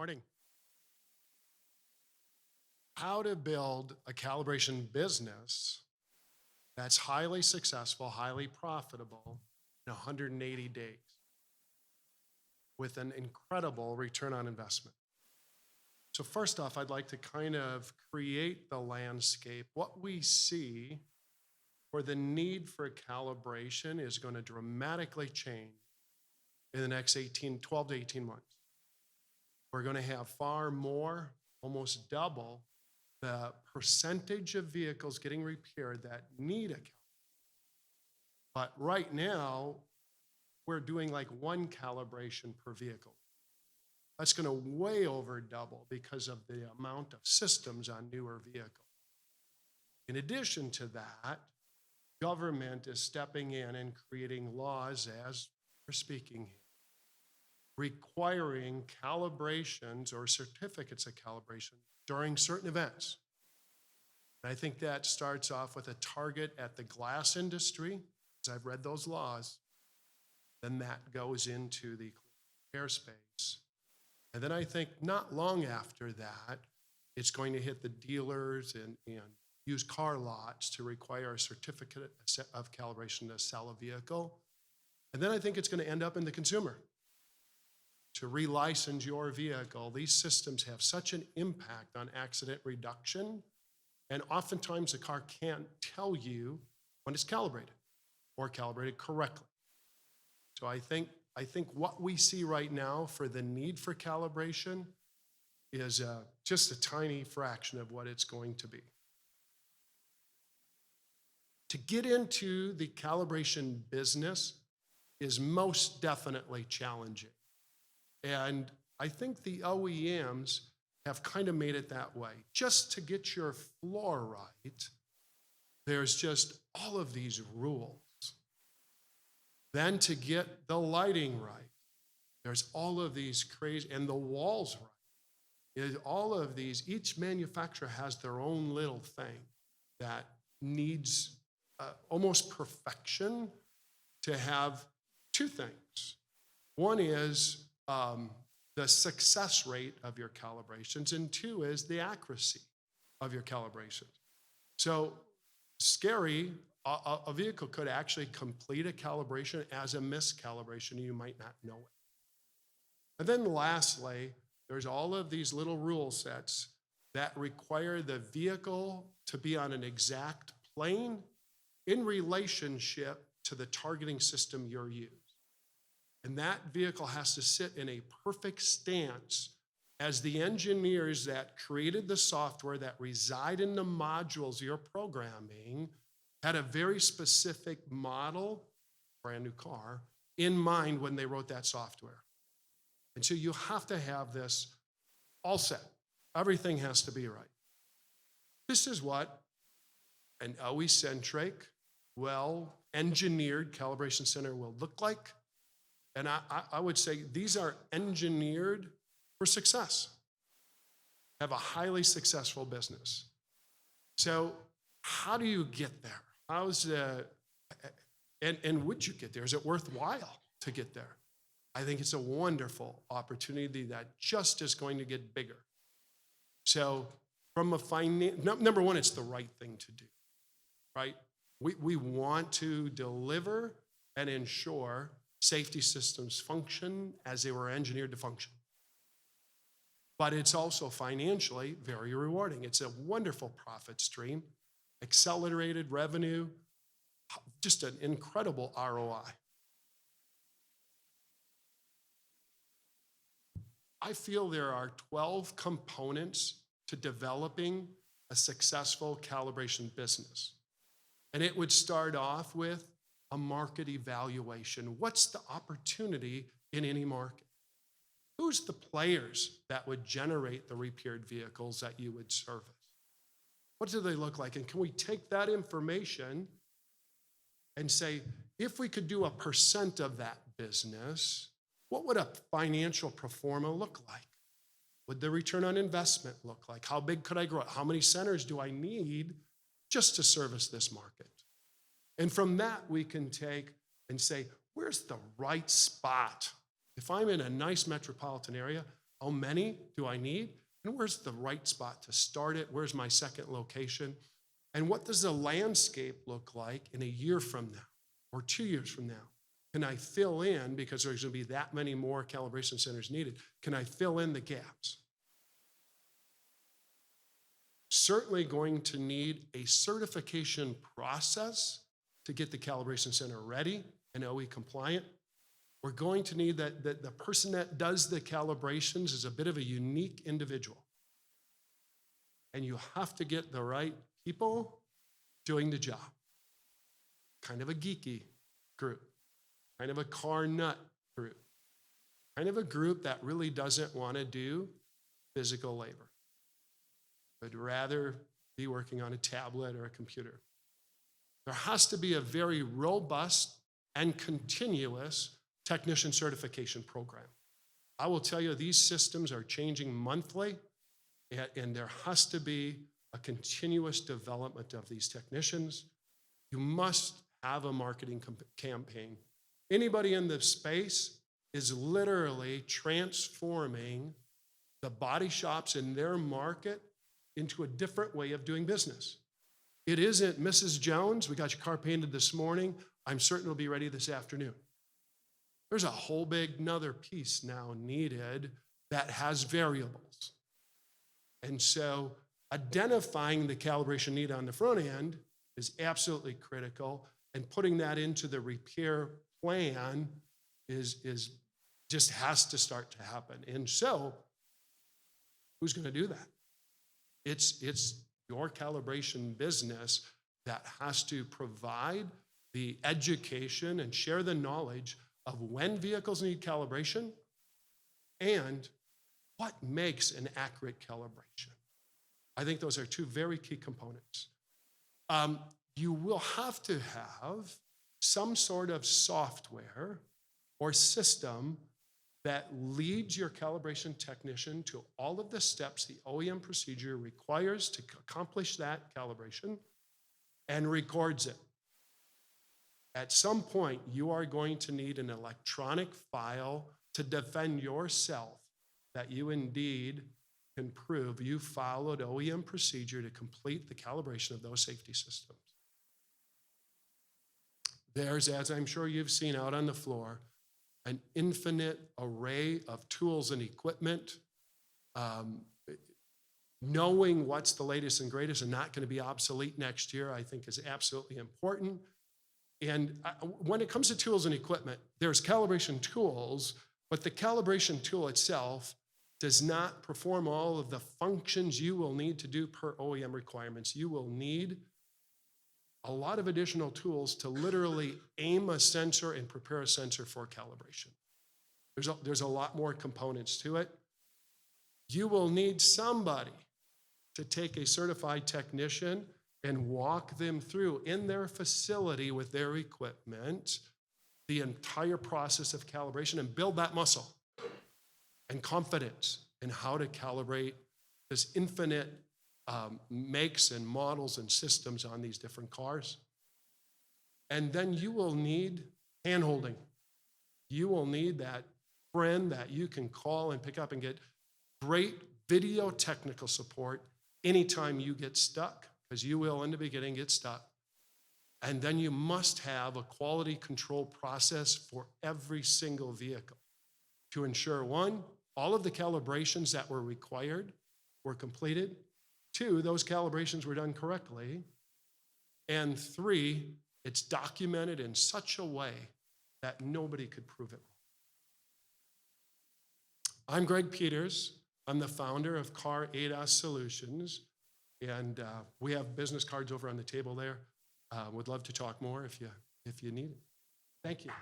Morning. How to build a calibration business that's highly successful, highly profitable in 180 days with an incredible return on investment. So first off, I'd like to kind of create the landscape. What we see for the need for calibration is going to dramatically change in the next 12 to 18 months. We're going to have far more, almost double, the percentage of vehicles getting repaired that need a calibration. But right now, we're doing like one calibration per vehicle. That's going to way over double because of the amount of systems on newer vehicles. In addition to that, government is stepping in and creating laws, as we're speaking here, requiring calibrations or certificates of calibration during certain events. And I think that starts off with a target at the glass industry, as I've read those laws. Then that goes into the airspace. And then I think not long after that, it's going to hit the dealers and used car lots to require a certificate of calibration to sell a vehicle. And then I think it's going to end up in the consumer to relicense your vehicle. These systems have such an impact on accident reduction, and oftentimes the car can't tell you when it's calibrated or calibrated correctly. So I think what we see right now for the need for calibration is just a tiny fraction of what it's going to be. To get into the calibration business is most definitely challenging. And I think the OEMs have kind of made it that way. Just to get your floor right, there's just all of these rules. Then to get the lighting right, there's all of these crazy, and the walls right. All of these, each manufacturer has their own little thing that needs almost perfection to have two things. One is the success rate of your calibrations, and two is the accuracy of your calibrations. So scary, a vehicle could actually complete a calibration as a miscalibration, and you might not know it. And then lastly, there's all of these little rule sets that require the vehicle to be on an exact plane in relationship to the targeting system you're using. And that vehicle has to sit in a perfect stance as the engineers that created the software that reside in the modules you're programming had a very specific model, brand new car, in mind when they wrote that software. And so you have to have this all set. Everything has to be right. This is what an OE-centric, well-engineered calibration center will look like. And I would say these are engineered for success, have a highly successful business. So how do you get there? And would you get there? Is it worthwhile to get there? I think it's a wonderful opportunity that just is going to get bigger. So from a number one, it's the right thing to do, right? We want to deliver and ensure safety systems function as they were engineered to function. But it's also financially very rewarding. It's a wonderful profit stream, accelerated revenue, just an incredible ROI. I feel there are 12 components to developing a successful calibration business. And it would start off with a market evaluation. What's the opportunity in any market? Who's the players that would generate the repaired vehicles that you would service? What do they look like? And can we take that information and say, if we could do 1% of that business, what would a financial pro forma look like? Would the return on investment look like? How big could I grow? How many centers do I need just to service this market? And from that, we can take and say, where's the right spot? If I'm in a nice metropolitan area, How many do I need? And where's the right spot to start it? Where's my second location? And what does the landscape look like in a year from now or 2 years from now? Can I fill in, because there's going to be that many more calibration centers needed, can I fill in the gaps? Certainly going to need a certification process to get the calibration center ready and OE compliant. We're going to need that the person that does the calibrations is a bit of a unique individual. And you have to get the right people doing the job. Kind of a geeky group, kind of a car nut group, kind of a group that really doesn't want to do physical labor, but rather be working on a tablet or a computer. There has to be a very robust and continuous technician certification program. I will tell you, these systems are changing monthly, and there has to be a continuous development of these technicians. You must have a marketing campaign. Anybody in this space is literally transforming the body shops in their market into a different way of doing business. It isn't, Mrs. Jones, we got your car painted this morning, I'm certain it'll be ready this afternoon. There's a whole big another piece now needed that has variables. And so identifying the calibration need on the front end is absolutely critical, and putting that into the repair plan is just has to start to happen. And so who's going to do that? It's your calibration business that has to provide the education and share the knowledge of when vehicles need calibration and what makes an accurate calibration. I think those are two very key components. You will have to have some sort of software or system that leads your calibration technician to all of the steps the OEM procedure requires to accomplish that calibration and records it. At some point, you are going to need an electronic file to defend yourself that you indeed can prove you followed OEM procedure to complete the calibration of those safety systems. There's, as I'm sure you've seen out on the floor, an infinite array of tools and equipment. Knowing what's the latest and greatest and not going to be obsolete next year, I think, is absolutely important. And when it comes to tools and equipment, there's calibration tools, but the calibration tool itself does not perform all of the functions you will need to do per OEM requirements. You will need a lot of additional tools to literally aim a sensor and prepare a sensor for calibration. There's a lot more components to it. You will need somebody to take a certified technician and walk them through in their facility with their equipment the entire process of calibration and build that muscle and confidence in how to calibrate this infinite makes and models and systems on these different cars. And then you will need hand-holding. You will need that friend that you can call and pick up and get great video technical support anytime you get stuck, because you will in the beginning get stuck. And then you must have a quality control process for every single vehicle to ensure, one, all of the calibrations that were required were completed. Two, those calibrations were done correctly. And three, it's documented in such a way that nobody could prove it wrong. I'm Greg Peeters. I'm the founder of Car ADAS Solutions, and we have business cards over on the table there. Would love to talk more if you need it. Thank you.